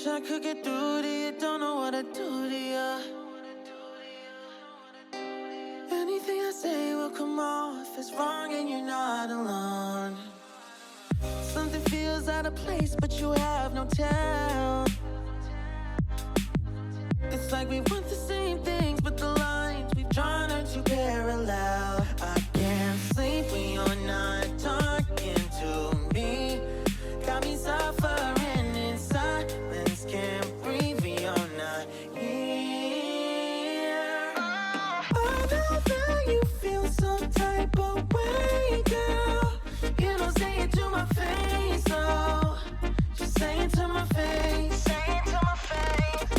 wish I could get through to you, don't know what to do to you. Anything I say will come off as wrong and you're not alone. Something feels out of place, but you have no tell. It's like we want the same things, but the lines we've drawn are too parallel. I can't sleep when you're not talking to me. Got me suffering in silence, can't breathe when you're not here. I know that you feel some type of way, girl. You don't say it to my face, oh. Just say it to my face. Say it to my face.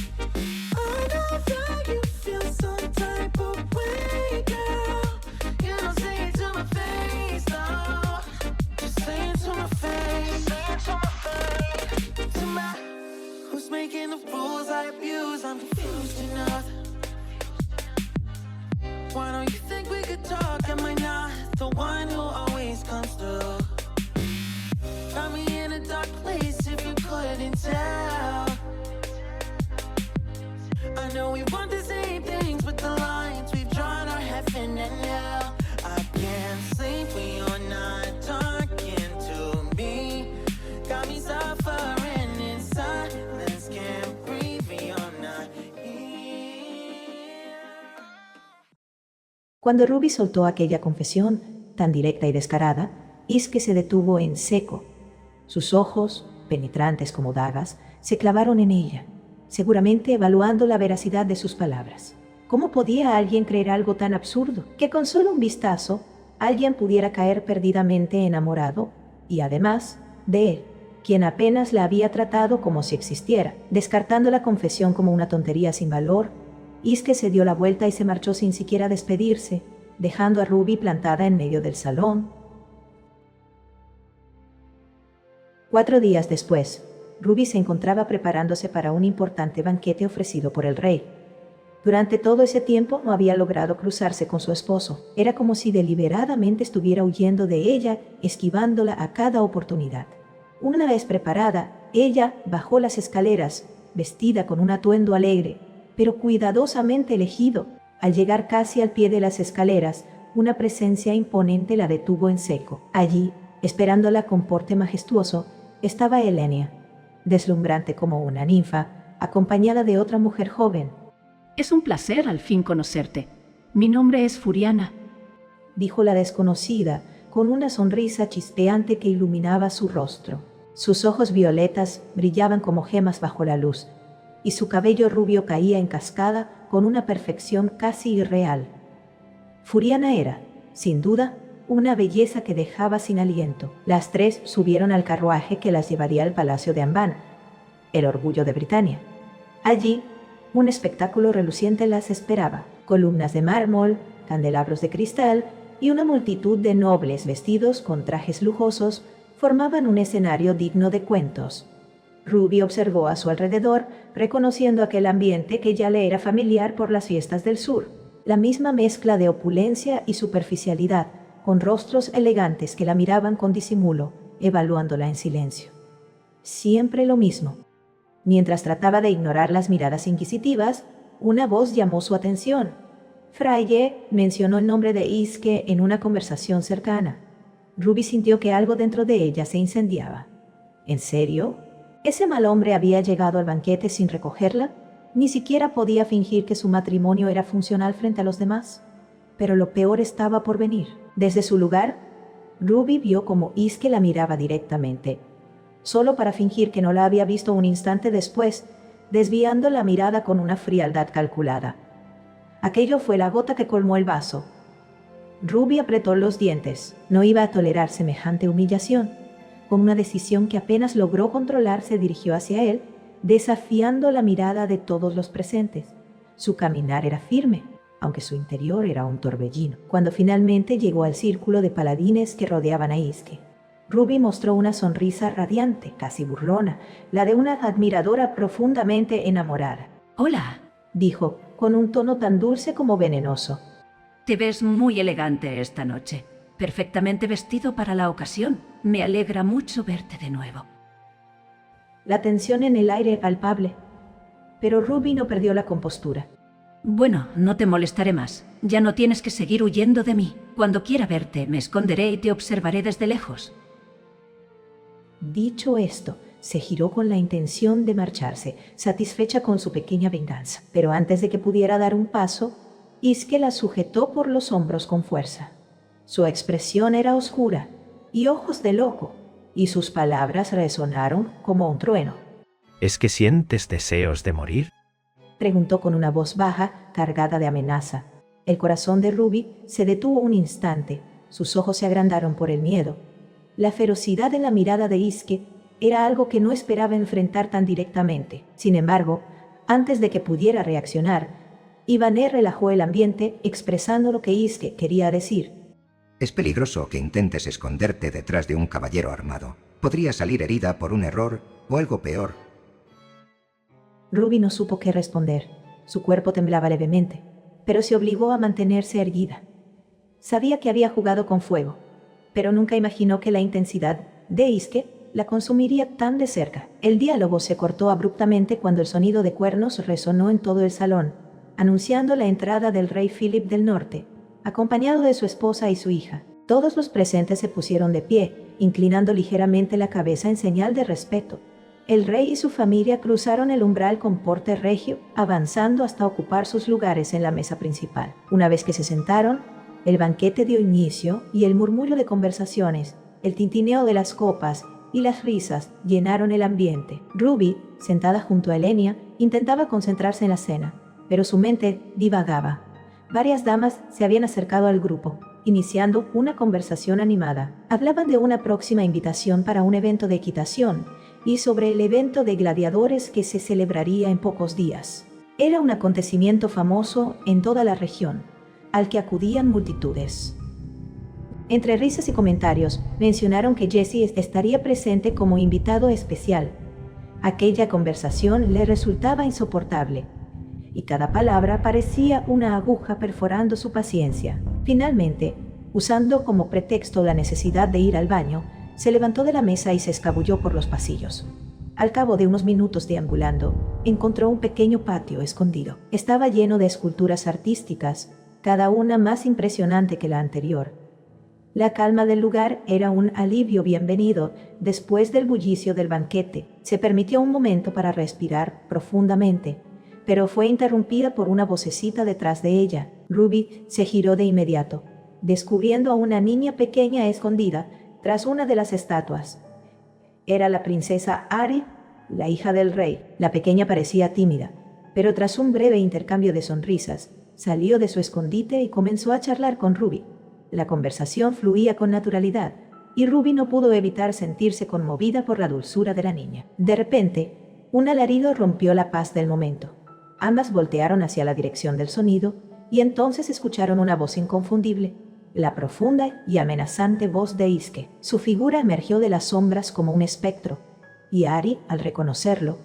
I know that you feel some type of way, girl. You don't say it to my face, oh. Just say it to my face. Say it to my face. To my, who's making the rules I abuse? I'm confused enough. Why don't you think we could talk? Am I not the one who always comes through? Got me in a dark place if you couldn't tell. I know we want the same things, but the lines we've drawn are heaven and hell. I can't sleep when you're not talking to me. Got me suffering in silence, can't breathe when you're not here. Cuando Ruby soltó aquella confesión, tan directa y descarada, Iske se detuvo en seco. Sus ojos, penetrantes como dagas, se clavaron en ella, seguramente evaluando la veracidad de sus palabras. ¿Cómo podía alguien creer algo tan absurdo? Que con solo un vistazo, alguien pudiera caer perdidamente enamorado, y además, de él, quien apenas la había tratado como si existiera. Descartando la confesión como una tontería sin valor, Iske se dio la vuelta y se marchó sin siquiera despedirse, dejando a Ruby plantada en medio del salón. 4 días después, Ruby se encontraba preparándose para un importante banquete ofrecido por el rey. Durante todo ese tiempo no había logrado cruzarse con su esposo. Era como si deliberadamente estuviera huyendo de ella, esquivándola a cada oportunidad. Una vez preparada, ella bajó las escaleras, vestida con un atuendo alegre, pero cuidadosamente elegido. Al llegar casi al pie de las escaleras, una presencia imponente la detuvo en seco. Allí, esperándola con porte majestuoso, estaba Elenia, deslumbrante como una ninfa, acompañada de otra mujer joven. Es un placer al fin conocerte. Mi nombre es Furiana, dijo la desconocida, con una sonrisa chispeante que iluminaba su rostro. Sus ojos violetas brillaban como gemas bajo la luz, y su cabello rubio caía en cascada con una perfección casi irreal. Furiana era, sin duda, una belleza que dejaba sin aliento. Las tres subieron al carruaje que las llevaría al palacio de Amban, el orgullo de Britania. Allí, un espectáculo reluciente las esperaba: columnas de mármol, candelabros de cristal y una multitud de nobles vestidos con trajes lujosos formaban un escenario digno de cuentos. Ruby observó a su alrededor, reconociendo aquel ambiente que ya le era familiar por las fiestas del sur. La misma mezcla de opulencia y superficialidad, con rostros elegantes que la miraban con disimulo, evaluándola en silencio. Siempre lo mismo. Mientras trataba de ignorar las miradas inquisitivas, una voz llamó su atención. Fraye mencionó el nombre de Iske en una conversación cercana. Ruby sintió que algo dentro de ella se incendiaba. ¿En serio? ¿Ese mal hombre había llegado al banquete sin recogerla? Ni siquiera podía fingir que su matrimonio era funcional frente a los demás. Pero lo peor estaba por venir. Desde su lugar, Ruby vio cómo Iske la miraba directamente, solo para fingir que no la había visto un instante después, desviando la mirada con una frialdad calculada. Aquello fue la gota que colmó el vaso. Ruby apretó los dientes. No iba a tolerar semejante humillación. Con una decisión que apenas logró controlar, se dirigió hacia él, desafiando la mirada de todos los presentes. Su caminar era firme, aunque su interior era un torbellino. Cuando finalmente llegó al círculo de paladines que rodeaban a Iske, Ruby mostró una sonrisa radiante, casi burlona, la de una admiradora profundamente enamorada. Hola, dijo, con un tono tan dulce como venenoso. Te ves muy elegante esta noche, perfectamente vestido para la ocasión. Me alegra mucho verte de nuevo. la tensión en el aire palpable. Pero Ruby no perdió la compostura. Bueno, no te molestaré más. Ya no tienes que seguir huyendo de mí. Cuando quiera verte, me esconderé y te observaré desde lejos. Dicho esto, se giró con la intención de marcharse, satisfecha con su pequeña venganza. Pero antes de que pudiera dar un paso, Iske la sujetó por los hombros con fuerza. Su expresión era oscura y ojos de loco, y sus palabras resonaron como un trueno. ¿Es que sientes deseos de morir? Preguntó con una voz baja, cargada de amenaza. El corazón de Ruby se detuvo un instante, sus ojos se agrandaron por el miedo. La ferocidad en la mirada de Iske era algo que no esperaba enfrentar tan directamente. Sin embargo, antes de que pudiera reaccionar, Ivane relajó el ambiente expresando lo que Iske quería decir. Es peligroso que intentes esconderte detrás de un caballero armado. Podría salir herida por un error o algo peor. Ruby no supo qué responder. Su cuerpo temblaba levemente, pero se obligó a mantenerse erguida. Sabía que había jugado con fuego, pero nunca imaginó que la intensidad de Iske la consumiría tan de cerca. El diálogo se cortó abruptamente cuando el sonido de cuernos resonó en todo el salón, anunciando la entrada del rey Philip del Norte, acompañado de su esposa y su hija. Todos los presentes se pusieron de pie, inclinando ligeramente la cabeza en señal de respeto. El rey y su familia cruzaron el umbral con porte regio, avanzando hasta ocupar sus lugares en la mesa principal. Una vez que se sentaron, el banquete dio inicio y el murmullo de conversaciones, el tintineo de las copas y las risas llenaron el ambiente. Ruby, sentada junto a Elenia, intentaba concentrarse en la cena, pero su mente divagaba. Varias damas se habían acercado al grupo, iniciando una conversación animada. Hablaban de una próxima invitación para un evento de equitación y sobre el evento de gladiadores que se celebraría en pocos días. Era un acontecimiento famoso en toda la región, al que acudían multitudes. Entre risas y comentarios, mencionaron que Jesse estaría presente como invitado especial. Aquella conversación le resultaba insoportable, y cada palabra parecía una aguja perforando su paciencia. Finalmente, usando como pretexto la necesidad de ir al baño, se levantó de la mesa y se escabulló por los pasillos. Al cabo de unos minutos deambulando, encontró un pequeño patio escondido. Estaba lleno de esculturas artísticas, cada una más impresionante que la anterior. La calma del lugar era un alivio bienvenido después del bullicio del banquete. Se permitió un momento para respirar profundamente, pero fue interrumpida por una vocecita detrás de ella. Ruby se giró de inmediato, descubriendo a una niña pequeña escondida tras una de las estatuas. Era la princesa Ari, la hija del rey. La pequeña parecía tímida, pero tras un breve intercambio de sonrisas, salió de su escondite y comenzó a charlar con Ruby. La conversación fluía con naturalidad, y Ruby no pudo evitar sentirse conmovida por la dulzura de la niña. De repente, un alarido rompió la paz del momento. Ambas voltearon hacia la dirección del sonido, y entonces escucharon una voz inconfundible, la profunda y amenazante voz de Iske. Su figura emergió de las sombras como un espectro, y Ari, al reconocerlo,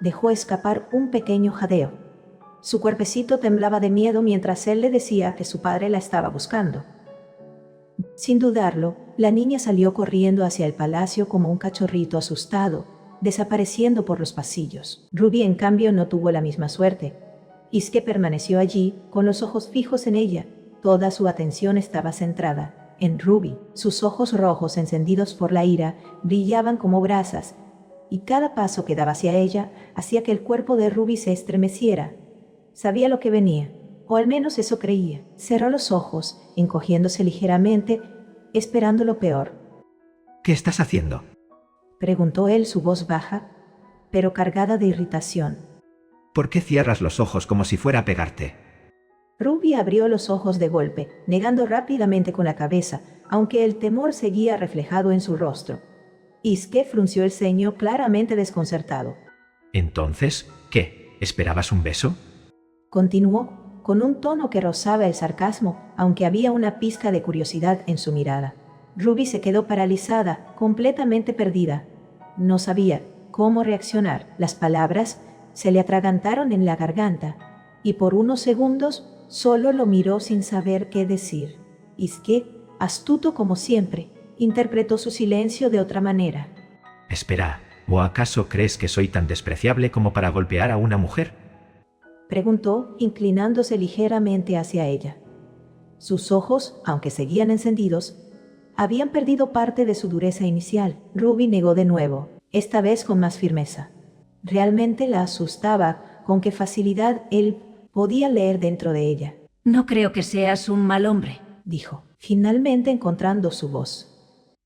dejó escapar un pequeño jadeo. Su cuerpecito temblaba de miedo mientras él le decía que su padre la estaba buscando. Sin dudarlo, la niña salió corriendo hacia el palacio como un cachorrito asustado, desapareciendo por los pasillos. Ruby, en cambio, no tuvo la misma suerte. Iske permaneció allí, con los ojos fijos en ella. Toda su atención estaba centrada en Ruby. Sus ojos rojos, encendidos por la ira, brillaban como brasas, y cada paso que daba hacia ella hacía que el cuerpo de Ruby se estremeciera. Sabía lo que venía, o al menos eso creía. Cerró los ojos, encogiéndose ligeramente, esperando lo peor. ¿Qué estás haciendo? Preguntó él, su voz baja, pero cargada de irritación. ¿Por qué cierras los ojos como si fuera a pegarte? Ruby abrió los ojos de golpe, negando rápidamente con la cabeza, aunque el temor seguía reflejado en su rostro. Iske frunció el ceño, claramente desconcertado. Entonces, ¿qué? ¿Esperabas un beso? Continuó, con un tono que rozaba el sarcasmo, aunque había una pizca de curiosidad en su mirada. Ruby se quedó paralizada, completamente perdida. No sabía cómo reaccionar. Las palabras se le atragantaron en la garganta, y por unos segundos solo lo miró sin saber qué decir. Iske, astuto como siempre, interpretó su silencio de otra manera. Espera, ¿O acaso crees que soy tan despreciable como para golpear a una mujer? Preguntó, inclinándose ligeramente hacia ella. Sus ojos, aunque seguían encendidos, habían perdido parte de su dureza inicial. Ruby negó de nuevo, esta vez con más firmeza. Realmente la asustaba con qué facilidad él podía leer dentro de ella. No creo que seas un mal hombre. Dijo, finalmente encontrando su voz.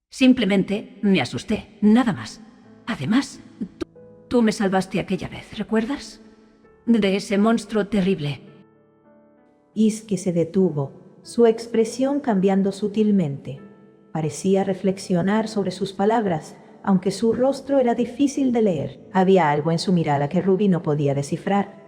Simplemente me asusté, nada más. Además, tú me salvaste aquella vez, ¿recuerdas? De ese monstruo terrible. Iske se detuvo, su expresión cambiando sutilmente. Parecía reflexionar sobre sus palabras, aunque su rostro era difícil de leer. Había algo en su mirada que Ruby no podía descifrar,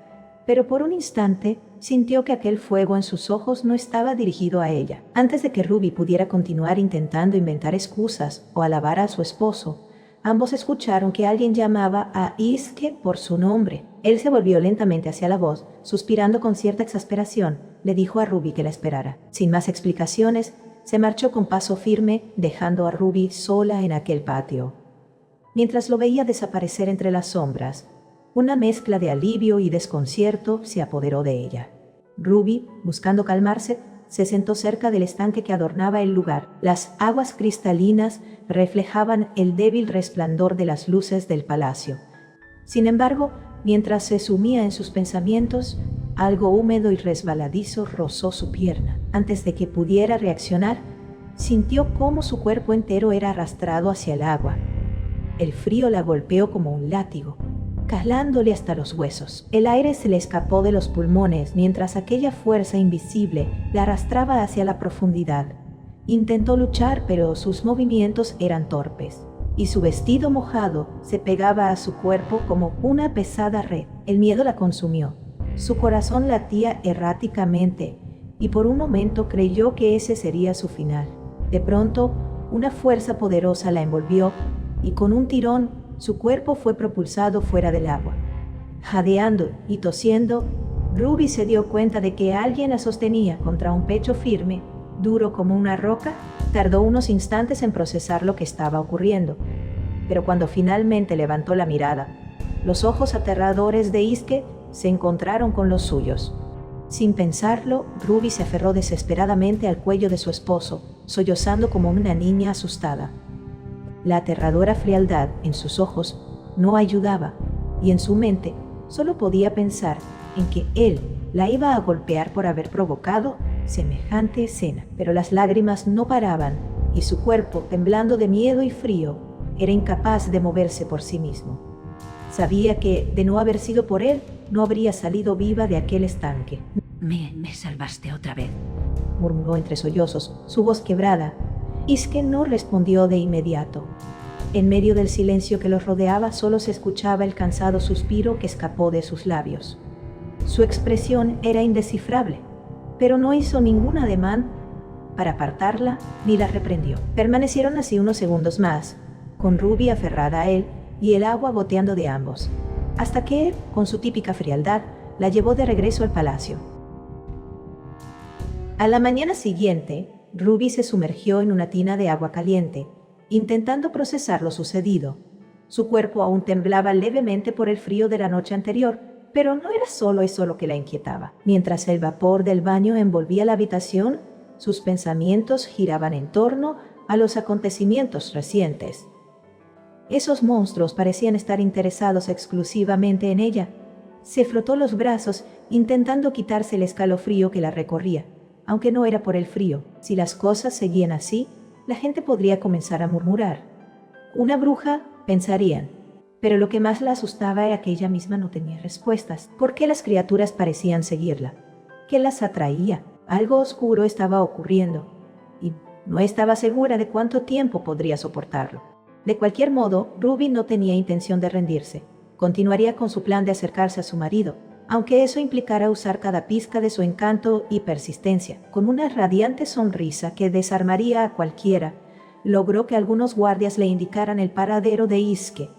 pero por un instante sintió que aquel fuego en sus ojos no estaba dirigido a ella. Antes de que Ruby pudiera continuar intentando inventar excusas o alabar a su esposo, ambos escucharon que alguien llamaba a Iske por su nombre. Él se volvió lentamente hacia la voz, suspirando con cierta exasperación. Le dijo a Ruby que la esperara. Sin más explicaciones, se marchó con paso firme, dejando a Ruby sola en aquel patio. Mientras lo veía desaparecer entre las sombras, una mezcla de alivio y desconcierto se apoderó de ella. Ruby, buscando calmarse, se sentó cerca del estanque que adornaba el lugar. Las aguas cristalinas reflejaban el débil resplandor de las luces del palacio. Sin embargo, mientras se sumía en sus pensamientos, algo húmedo y resbaladizo rozó su pierna. Antes de que pudiera reaccionar, sintió cómo su cuerpo entero era arrastrado hacia el agua. El frío la golpeó como un látigo, calándole hasta los huesos. El aire se le escapó de los pulmones mientras aquella fuerza invisible la arrastraba hacia la profundidad. Intentó luchar, pero sus movimientos eran torpes, y su vestido mojado se pegaba a su cuerpo como una pesada red. El miedo la consumió. Su corazón latía erráticamente, y por un momento creyó que ese sería su final. De pronto, una fuerza poderosa la envolvió, y con un tirón, su cuerpo fue propulsado fuera del agua. Jadeando y tosiendo, Ruby se dio cuenta de que alguien la sostenía contra un pecho firme, duro como una roca. Tardó unos instantes en procesar lo que estaba ocurriendo, pero cuando finalmente levantó la mirada, los ojos aterradores de Iske se encontraron con los suyos. Sin pensarlo, Ruby se aferró desesperadamente al cuello de su esposo, sollozando como una niña asustada. La aterradora frialdad en sus ojos no ayudaba, y en su mente solo podía pensar en que él la iba a golpear por haber provocado semejante escena. Pero las lágrimas no paraban, y su cuerpo, temblando de miedo y frío, era incapaz de moverse por sí mismo. Sabía que, de no haber sido por él, no habría salido viva de aquel estanque. Me salvaste otra vez. Murmuró entre sollozos, su voz quebrada. Iske no respondió de inmediato. En medio del silencio que los rodeaba solo se escuchaba el cansado suspiro que escapó de sus labios. Su expresión era indescifrable, pero no hizo ningún ademán para apartarla ni la reprendió. Permanecieron así unos segundos más, con Ruby aferrada a él y el agua goteando de ambos, hasta que él, con su típica frialdad, la llevó de regreso al palacio. A la mañana siguiente, Ruby se sumergió en una tina de agua caliente, intentando procesar lo sucedido. Su cuerpo aún temblaba levemente por el frío de la noche anterior, pero no era solo eso lo que la inquietaba. Mientras el vapor del baño envolvía la habitación, sus pensamientos giraban en torno a los acontecimientos recientes. Esos monstruos parecían estar interesados exclusivamente en ella. Se frotó los brazos, intentando quitarse el escalofrío que la recorría. Aunque no era por el frío, si las cosas seguían así, la gente podría comenzar a murmurar. Una bruja, pensarían, pero lo que más la asustaba era que ella misma no tenía respuestas. ¿Por qué las criaturas parecían seguirla? ¿Qué las atraía? Algo oscuro estaba ocurriendo, y no estaba segura de cuánto tiempo podría soportarlo. De cualquier modo, Ruby no tenía intención de rendirse. Continuaría con su plan de acercarse a su marido, aunque eso implicara usar cada pizca de su encanto y persistencia. Con una radiante sonrisa que desarmaría a cualquiera, logró que algunos guardias le indicaran el paradero de Iske.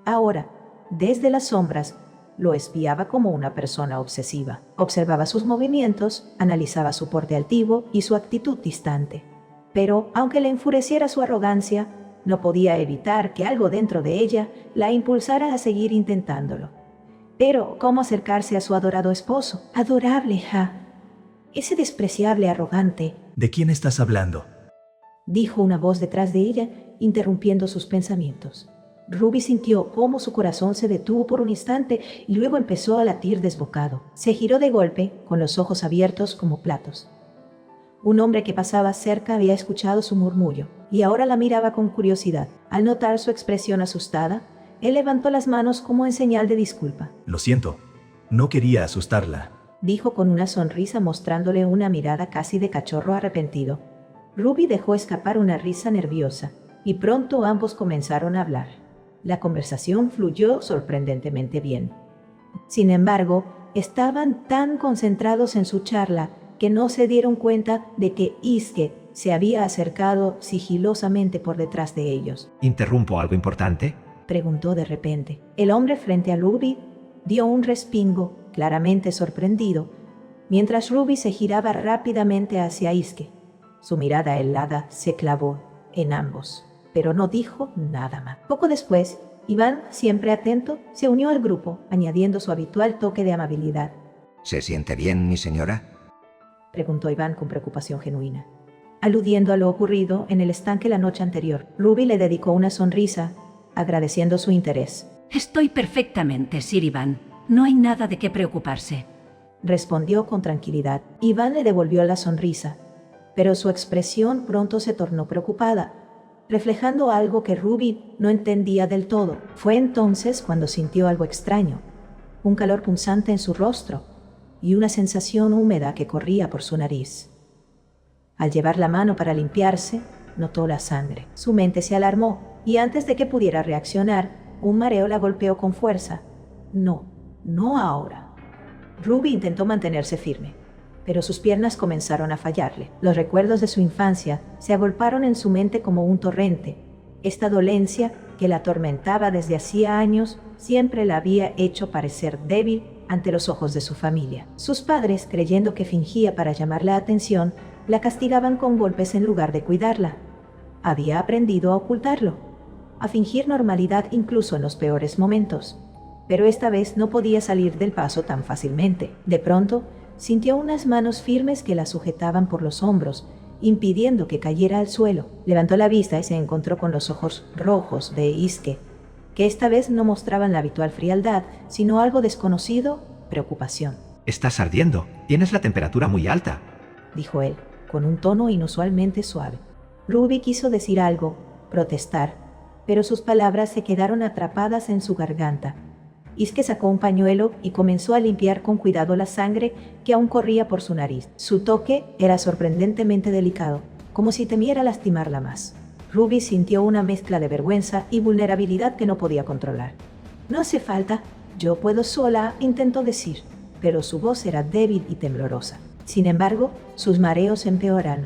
Ahora, desde las sombras, lo espiaba como una persona obsesiva. Observaba sus movimientos, analizaba su porte altivo y su actitud distante. Pero, aunque le enfureciera su arrogancia, No podía evitar que algo dentro de ella la impulsara a seguir intentándolo. Pero, ¿cómo acercarse a su adorado esposo? Adorable, ese despreciable arrogante, ¿De quién estás hablando? dijo una voz detrás de ella, interrumpiendo sus pensamientos. Ruby sintió cómo su corazón se detuvo por un instante y luego empezó a latir desbocado. Se giró de golpe, con los ojos abiertos como platos. Un hombre que pasaba cerca había escuchado su murmullo y ahora la miraba con curiosidad. Al notar su expresión asustada, él levantó las manos como en señal de disculpa. Lo siento, no quería asustarla. Dijo con una sonrisa mostrándole una mirada casi de cachorro arrepentido. Ruby dejó escapar una risa nerviosa y pronto ambos comenzaron a hablar. La conversación fluyó sorprendentemente bien. Sin embargo, estaban tan concentrados en su charla que no se dieron cuenta de que Iske se había acercado sigilosamente por detrás de ellos. ¿Interrumpo algo importante? Preguntó de repente. El hombre frente a Ruby dio un respingo, claramente sorprendido, mientras Ruby se giraba rápidamente hacia Iske. Su mirada helada se clavó en ambos, pero no dijo nada más. Poco después, Iván, siempre atento, se unió al grupo, añadiendo su habitual toque de amabilidad. ¿Se siente bien, mi señora? Preguntó Iván con preocupación genuina, aludiendo a lo ocurrido en el estanque la noche anterior. Ruby le dedicó una sonrisa, agradeciendo su interés. Estoy perfectamente, Sir Iván. No hay nada de qué preocuparse. Respondió con tranquilidad. Iván le devolvió la sonrisa, pero su expresión pronto se tornó preocupada, reflejando algo que Ruby no entendía del todo. Fue entonces cuando sintió algo extraño, un calor punzante en su rostro y una sensación húmeda que corría por su nariz. Al llevar la mano para limpiarse, notó la sangre. Su mente se alarmó y antes de que pudiera reaccionar, un mareo la golpeó con fuerza. No ahora. Ruby intentó mantenerse firme, pero sus piernas comenzaron a fallarle. Los recuerdos de su infancia se agolparon en su mente como un torrente. Esta dolencia, que la atormentaba desde hacía años, siempre la había hecho parecer débil ante los ojos de su familia. Sus padres, creyendo que fingía para llamar la atención, la castigaban con golpes en lugar de cuidarla. Había aprendido a ocultarlo, a fingir normalidad incluso en los peores momentos. Pero esta vez no podía salir del paso tan fácilmente. De pronto, sintió unas manos firmes que la sujetaban por los hombros, impidiendo que cayera al suelo. Levantó la vista y se encontró con los ojos rojos de Iske, que esta vez no mostraban la habitual frialdad, sino algo desconocido, preocupación. Estás ardiendo. Tienes la temperatura muy alta. Dijo él, con un tono inusualmente suave. Ruby quiso decir algo, protestar, pero sus palabras se quedaron atrapadas en su garganta. Iske sacó un pañuelo y comenzó a limpiar con cuidado la sangre que aún corría por su nariz. Su toque era sorprendentemente delicado, como si temiera lastimarla más. Ruby sintió una mezcla de vergüenza y vulnerabilidad que no podía controlar. «No hace falta, yo puedo sola», intentó decir, pero su voz era débil y temblorosa. Sin embargo, sus mareos empeoraron.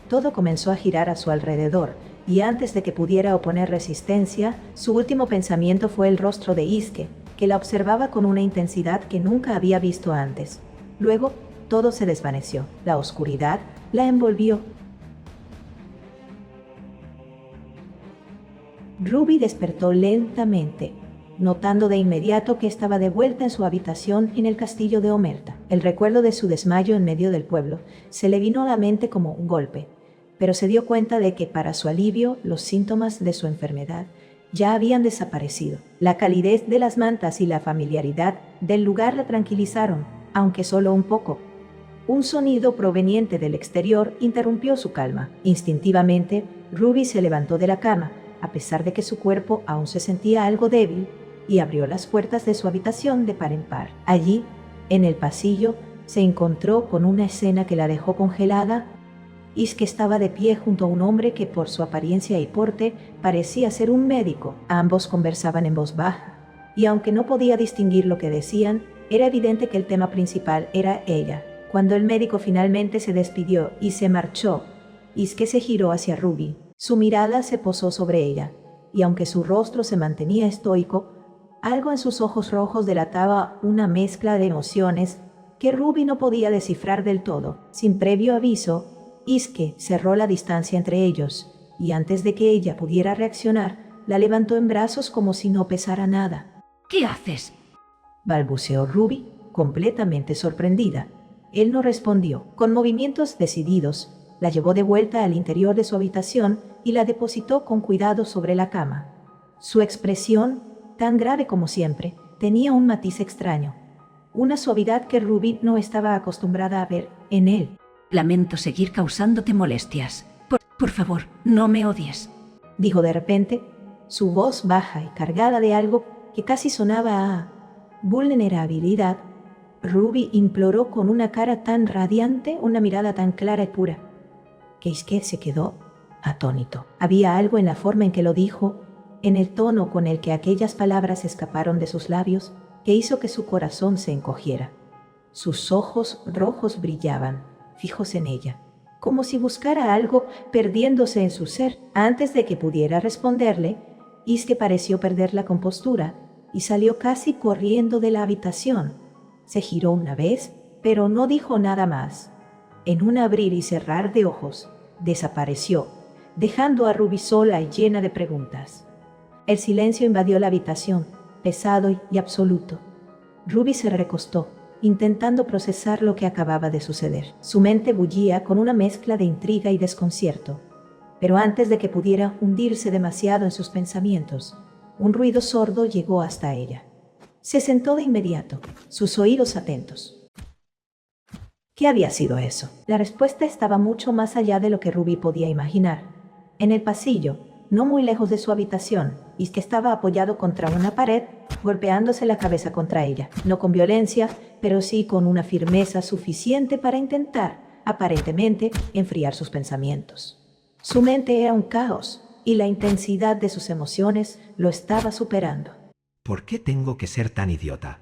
Todo comenzó a girar a su alrededor, y antes de que pudiera oponer resistencia, su último pensamiento fue el rostro de Iske, que la observaba con una intensidad que nunca había visto antes. Luego, todo se desvaneció. La oscuridad la envolvió. Ruby despertó lentamente, notando de inmediato que estaba de vuelta en su habitación en el castillo de Omerta. El recuerdo de su desmayo en medio del pueblo se le vino a la mente como un golpe, pero se dio cuenta de que para su alivio los síntomas de su enfermedad ya habían desaparecido. La calidez de las mantas y la familiaridad del lugar la tranquilizaron, aunque solo un poco. Un sonido proveniente del exterior interrumpió su calma. Instintivamente, Ruby se levantó de la cama, a pesar de que su cuerpo aún se sentía algo débil, y abrió las puertas de su habitación de par en par. Allí, en el pasillo, se encontró con una escena que la dejó congelada. Iske estaba de pie junto a un hombre que por su apariencia y porte parecía ser un médico. Ambos conversaban en voz baja, y aunque no podía distinguir lo que decían, era evidente que el tema principal era ella. Cuando el médico finalmente se despidió y se marchó, Iske se giró hacia Ruby. Su mirada se posó sobre ella, y aunque su rostro se mantenía estoico, algo en sus ojos rojos delataba una mezcla de emociones que Ruby no podía descifrar del todo. Sin previo aviso, Iske cerró la distancia entre ellos y antes de que ella pudiera reaccionar, la levantó en brazos como si no pesara nada. ¿Qué haces? Balbuceó Ruby, completamente sorprendida. Él no respondió. Con movimientos decididos, la llevó de vuelta al interior de su habitación y la depositó con cuidado sobre la cama. Su expresión, tan grave como siempre, tenía un matiz extraño, una suavidad que Ruby no estaba acostumbrada a ver en él. Lamento seguir causándote molestias. Por favor, no me odies. Dijo de repente, su voz baja y cargada de algo que casi sonaba a vulnerabilidad. Ruby imploró con una cara tan radiante, una mirada tan clara y pura, que Iske se quedó atónito. Había algo en la forma en que lo dijo, en el tono con el que aquellas palabras escaparon de sus labios, que hizo que su corazón se encogiera. Sus ojos rojos brillaban, fijos en ella, como si buscara algo perdiéndose en su ser. Antes de que pudiera responderle, Iske pareció perder la compostura y salió casi corriendo de la habitación. Se giró una vez, pero no dijo nada más. En un abrir y cerrar de ojos, desapareció, dejando a Ruby sola y llena de preguntas. El silencio invadió la habitación, pesado y absoluto. Ruby se recostó, intentando procesar lo que acababa de suceder. Su mente bullía con una mezcla de intriga y desconcierto. Pero antes de que pudiera hundirse demasiado en sus pensamientos, un ruido sordo llegó hasta ella. Se sentó de inmediato, sus oídos atentos. ¿Qué había sido eso? La respuesta estaba mucho más allá de lo que Ruby podía imaginar. En el pasillo, no muy lejos de su habitación, Iske estaba apoyado contra una pared, golpeándose la cabeza contra ella. No con violencia, pero sí con una firmeza suficiente para intentar, aparentemente, enfriar sus pensamientos. Su mente era un caos, y la intensidad de sus emociones lo estaba superando. ¿Por qué tengo que ser tan idiota?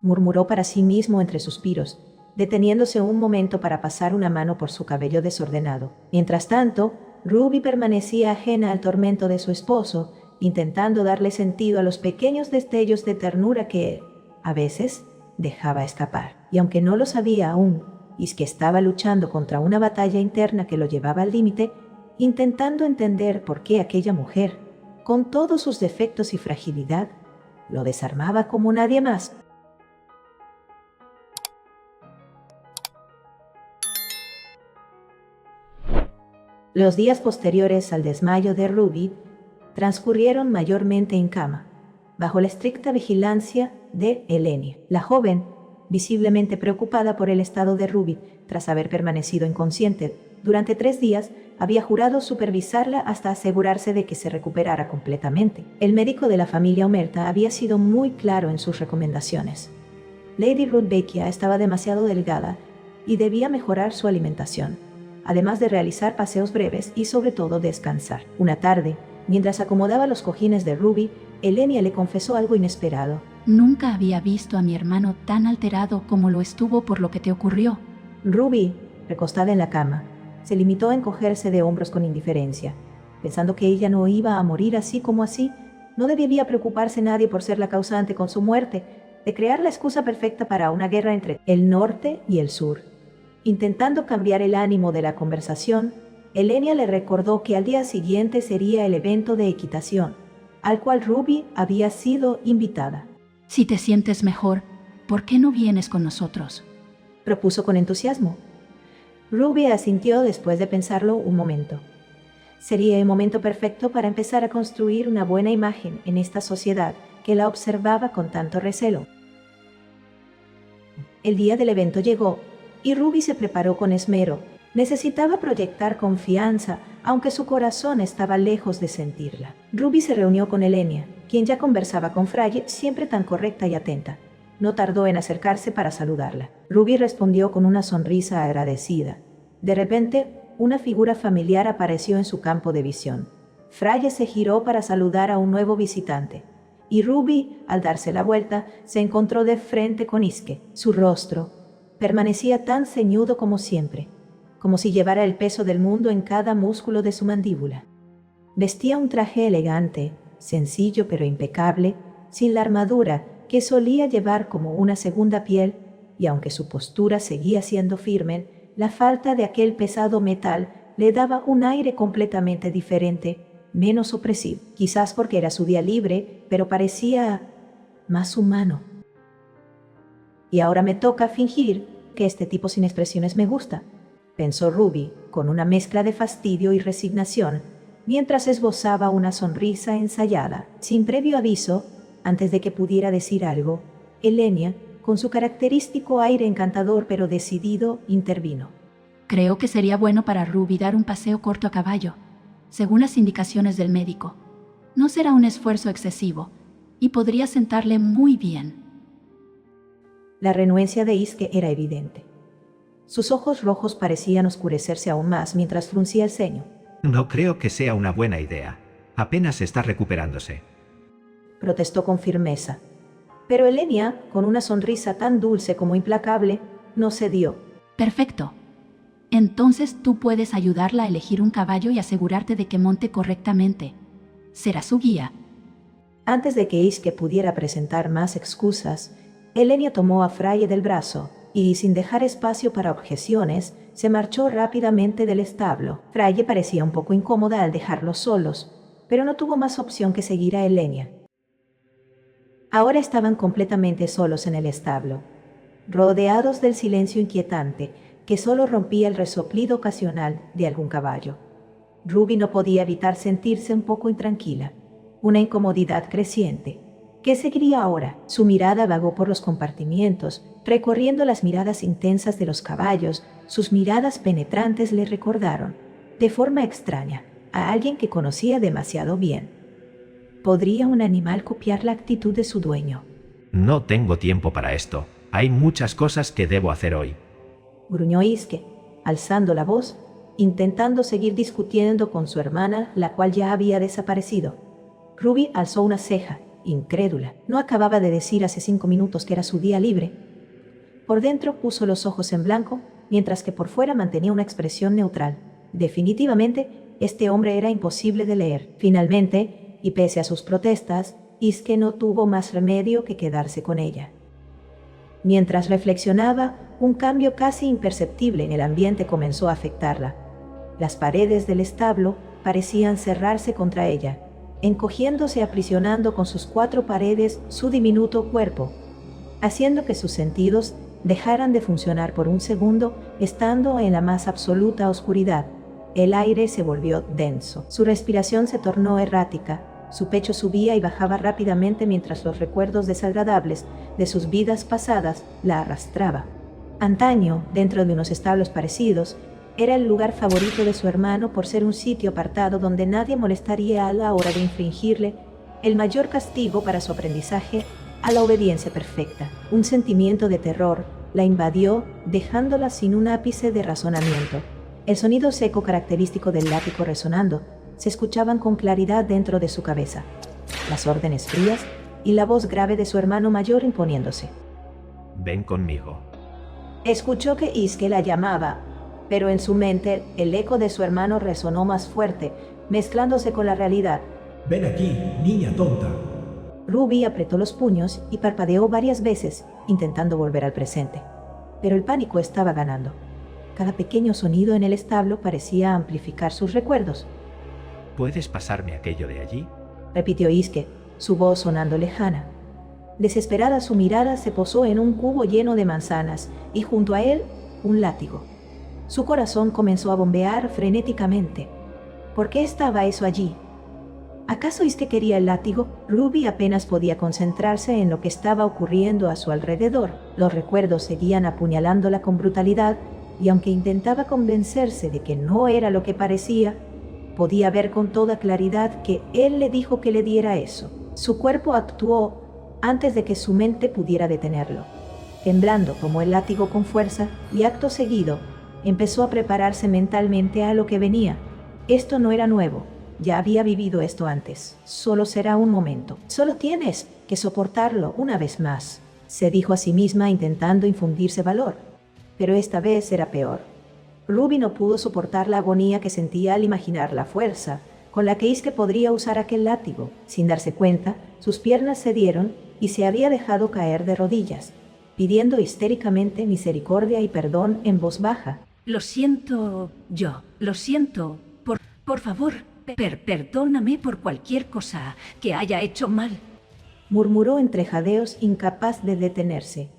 Murmuró para sí mismo entre suspiros, deteniéndose un momento para pasar una mano por su cabello desordenado. Mientras tanto, Ruby permanecía ajena al tormento de su esposo, intentando darle sentido a los pequeños destellos de ternura que, a veces, dejaba escapar. Y aunque no lo sabía aún, Iske estaba luchando contra una batalla interna que lo llevaba al límite, intentando entender por qué aquella mujer, con todos sus defectos y fragilidad, lo desarmaba como nadie más. Los días posteriores al desmayo de Ruby transcurrieron mayormente en cama, bajo la estricta vigilancia de Elenia. La joven, visiblemente preocupada por el estado de Ruby tras haber permanecido inconsciente durante 3 días, había jurado supervisarla hasta asegurarse de que se recuperara completamente. El médico de la familia Omerta había sido muy claro en sus recomendaciones. Lady Rudbeckia estaba demasiado delgada y debía mejorar su alimentación, además de realizar paseos breves y sobre todo descansar. Una tarde, mientras acomodaba los cojines de Ruby, Elenia le confesó algo inesperado. Nunca había visto a mi hermano tan alterado como lo estuvo por lo que te ocurrió. Ruby, recostada en la cama, se limitó a encogerse de hombros con indiferencia. Pensando que ella no iba a morir así como así, no debía preocuparse nadie por ser la causante con su muerte, de crear la excusa perfecta para una guerra entre el norte y el sur. Intentando cambiar el ánimo de la conversación, Elenia le recordó que al día siguiente sería el evento de equitación, al cual Ruby había sido invitada. Si te sientes mejor, ¿por qué no vienes con nosotros? Propuso con entusiasmo. Ruby asintió después de pensarlo un momento. Sería el momento perfecto para empezar a construir una buena imagen en esta sociedad que la observaba con tanto recelo. El día del evento llegó y Ruby se preparó con esmero. Necesitaba proyectar confianza, aunque su corazón estaba lejos de sentirla. Ruby se reunió con Elenia, quien ya conversaba con Fraye, siempre tan correcta y atenta. No tardó en acercarse para saludarla. Ruby respondió con una sonrisa agradecida. De repente, una figura familiar apareció en su campo de visión. Fraye se giró para saludar a un nuevo visitante, y Ruby, al darse la vuelta, se encontró de frente con Iske. Su rostro permanecía tan ceñudo como siempre, como si llevara el peso del mundo en cada músculo de su mandíbula. Vestía un traje elegante, sencillo pero impecable, sin la armadura que solía llevar como una segunda piel, y aunque su postura seguía siendo firme, la falta de aquel pesado metal le daba un aire completamente diferente, menos opresivo. Quizás porque era su día libre, pero parecía más humano. Y ahora me toca fingir que este tipo sin expresiones me gusta, pensó Ruby, con una mezcla de fastidio y resignación, mientras esbozaba una sonrisa ensayada. Sin previo aviso, antes de que pudiera decir algo, Elenia, con su característico aire encantador pero decidido, intervino. Creo que sería bueno para Ruby dar un paseo corto a caballo, según las indicaciones del médico. No será un esfuerzo excesivo y podría sentarle muy bien. La renuencia de Iske era evidente. Sus ojos rojos parecían oscurecerse aún más mientras fruncía el ceño. No creo que sea una buena idea. Apenas está recuperándose. Protestó con firmeza. Pero Elenia, con una sonrisa tan dulce como implacable, no cedió. Perfecto. Entonces tú puedes ayudarla a elegir un caballo y asegurarte de que monte correctamente. Será su guía. Antes de que Iske pudiera presentar más excusas, Elenia tomó a Fraye del brazo y, sin dejar espacio para objeciones, se marchó rápidamente del establo. Fraye parecía un poco incómoda al dejarlos solos, pero no tuvo más opción que seguir a Elenia. Ahora estaban completamente solos en el establo, rodeados del silencio inquietante que solo rompía el resoplido ocasional de algún caballo. Ruby no podía evitar sentirse un poco intranquila, una incomodidad creciente. ¿Qué seguiría ahora? Su mirada vagó por los compartimientos, recorriendo las miradas intensas de los caballos. Sus miradas penetrantes le recordaron, de forma extraña, a alguien que conocía demasiado bien. ¿Podría un animal copiar la actitud de su dueño? No tengo tiempo para esto. Hay muchas cosas que debo hacer hoy. Gruñó Iske, alzando la voz, intentando seguir discutiendo con su hermana, la cual ya había desaparecido. Ruby alzó una ceja, incrédula. ¿No acababa de decir hace 5 minutos que era su día libre? Por dentro puso los ojos en blanco, mientras que por fuera mantenía una expresión neutral. Definitivamente, este hombre era imposible de leer. Finalmente, y pese a sus protestas, Iske no tuvo más remedio que quedarse con ella. Mientras reflexionaba, un cambio casi imperceptible en el ambiente comenzó a afectarla. Las paredes del establo parecían cerrarse contra ella, encogiéndose, aprisionando con sus 4 paredes su diminuto cuerpo, haciendo que sus sentidos dejaran de funcionar por un segundo, estando en la más absoluta oscuridad. El aire se volvió denso, su respiración se tornó errática, su pecho subía y bajaba rápidamente mientras los recuerdos desagradables de sus vidas pasadas la arrastraba. Antaño, dentro de unos establos parecidos, era el lugar favorito de su hermano por ser un sitio apartado donde nadie molestaría a la hora de infligirle el mayor castigo para su aprendizaje a la obediencia perfecta. Un sentimiento de terror la invadió, dejándola sin un ápice de razonamiento. El sonido seco característico del látigo resonando se escuchaban con claridad dentro de su cabeza, las órdenes frías y la voz grave de su hermano mayor imponiéndose. Ven conmigo. Escuchó que Iske la llamaba, pero en su mente el eco de su hermano resonó más fuerte, mezclándose con la realidad. Ven aquí, niña tonta. Ruby apretó los puños y parpadeó varias veces, intentando volver al presente. Pero el pánico estaba ganando. Cada pequeño sonido en el establo parecía amplificar sus recuerdos. ¿Puedes pasarme aquello de allí? Repitió Iske, su voz sonando lejana. Desesperada, su mirada se posó en un cubo lleno de manzanas y junto a él, un látigo. Su corazón comenzó a bombear frenéticamente. ¿Por qué estaba eso allí? ¿Acaso Iske quería el látigo? Ruby apenas podía concentrarse en lo que estaba ocurriendo a su alrededor. Los recuerdos seguían apuñalándola con brutalidad y aunque intentaba convencerse de que no era lo que parecía, podía ver con toda claridad que él le dijo que le diera eso. Su cuerpo actuó antes de que su mente pudiera detenerlo. Temblando, tomó el látigo con fuerza y acto seguido empezó a prepararse mentalmente a lo que venía. Esto no era nuevo, ya había vivido esto antes. Solo será un momento. Solo tienes que soportarlo una vez más, se dijo a sí misma intentando infundirse valor. Pero esta vez era peor. Ruby no pudo soportar la agonía que sentía al imaginar la fuerza con la que Iske podría usar aquel látigo. Sin darse cuenta, sus piernas cedieron y se había dejado caer de rodillas, pidiendo histéricamente misericordia y perdón en voz baja. Lo siento, lo siento. Por favor, perdóname por cualquier cosa que haya hecho mal. Murmuró entre jadeos, incapaz de detenerse.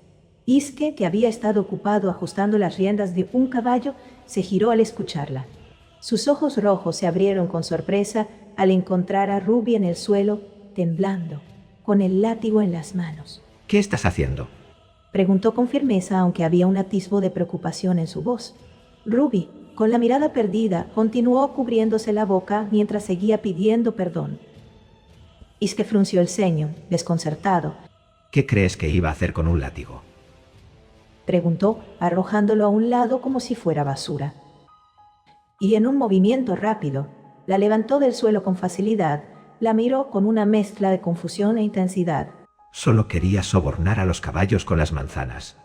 Isque, que había estado ocupado ajustando las riendas de un caballo, se giró al escucharla. Sus ojos rojos se abrieron con sorpresa al encontrar a Ruby en el suelo, temblando, con el látigo en las manos. ¿Qué estás haciendo? Preguntó con firmeza, aunque había un atisbo de preocupación en su voz. Ruby, con la mirada perdida, continuó cubriéndose la boca mientras seguía pidiendo perdón. Isque frunció el ceño, desconcertado. ¿Qué crees que iba a hacer con un látigo? Preguntó, arrojándolo a un lado como si fuera basura. Y en un movimiento rápido, la levantó del suelo con facilidad, la miró con una mezcla de confusión e intensidad. Solo quería sobornar a los caballos con las manzanas.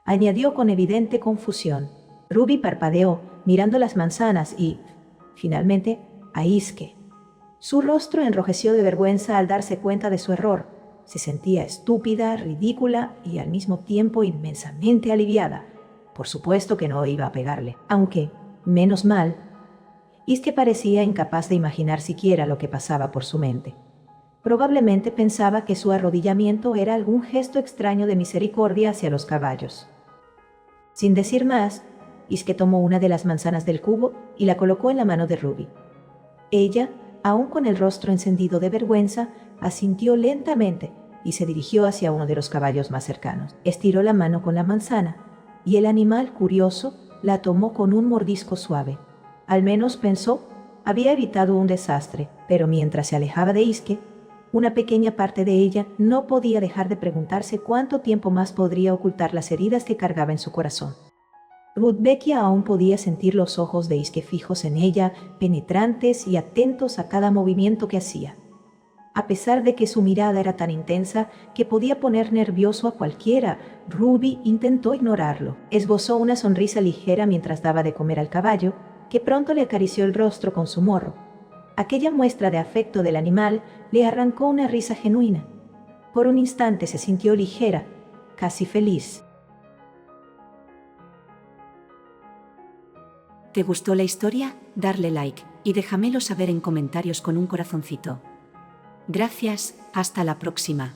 Añadió con evidente confusión. Ruby parpadeó, mirando las manzanas y, finalmente, a Isque. Su rostro enrojeció de vergüenza al darse cuenta de su error. Se sentía estúpida, ridícula y al mismo tiempo inmensamente aliviada. Por supuesto que no iba a pegarle, aunque, menos mal, Isque parecía incapaz de imaginar siquiera lo que pasaba por su mente. Probablemente pensaba que su arrodillamiento era algún gesto extraño de misericordia hacia los caballos. Sin decir más, Isque tomó una de las manzanas del cubo y la colocó en la mano de Ruby. Ella, aún con el rostro encendido de vergüenza, asintió lentamente y se dirigió hacia uno de los caballos más cercanos. Estiró la mano con la manzana y el animal, curioso, la tomó con un mordisco suave. Al menos pensó, había evitado un desastre, pero mientras se alejaba de Isque, una pequeña parte de ella no podía dejar de preguntarse cuánto tiempo más podría ocultar las heridas que cargaba en su corazón. Rudbeckia aún podía sentir los ojos de Isque fijos en ella, penetrantes y atentos a cada movimiento que hacía. A pesar de que su mirada era tan intensa que podía poner nervioso a cualquiera, Ruby intentó ignorarlo. Esbozó una sonrisa ligera mientras daba de comer al caballo, que pronto le acarició el rostro con su morro. Aquella muestra de afecto del animal le arrancó una risa genuina. Por un instante se sintió ligera, casi feliz. ¿Te gustó la historia? Darle like y déjamelo saber en comentarios con un corazoncito. Gracias, hasta la próxima.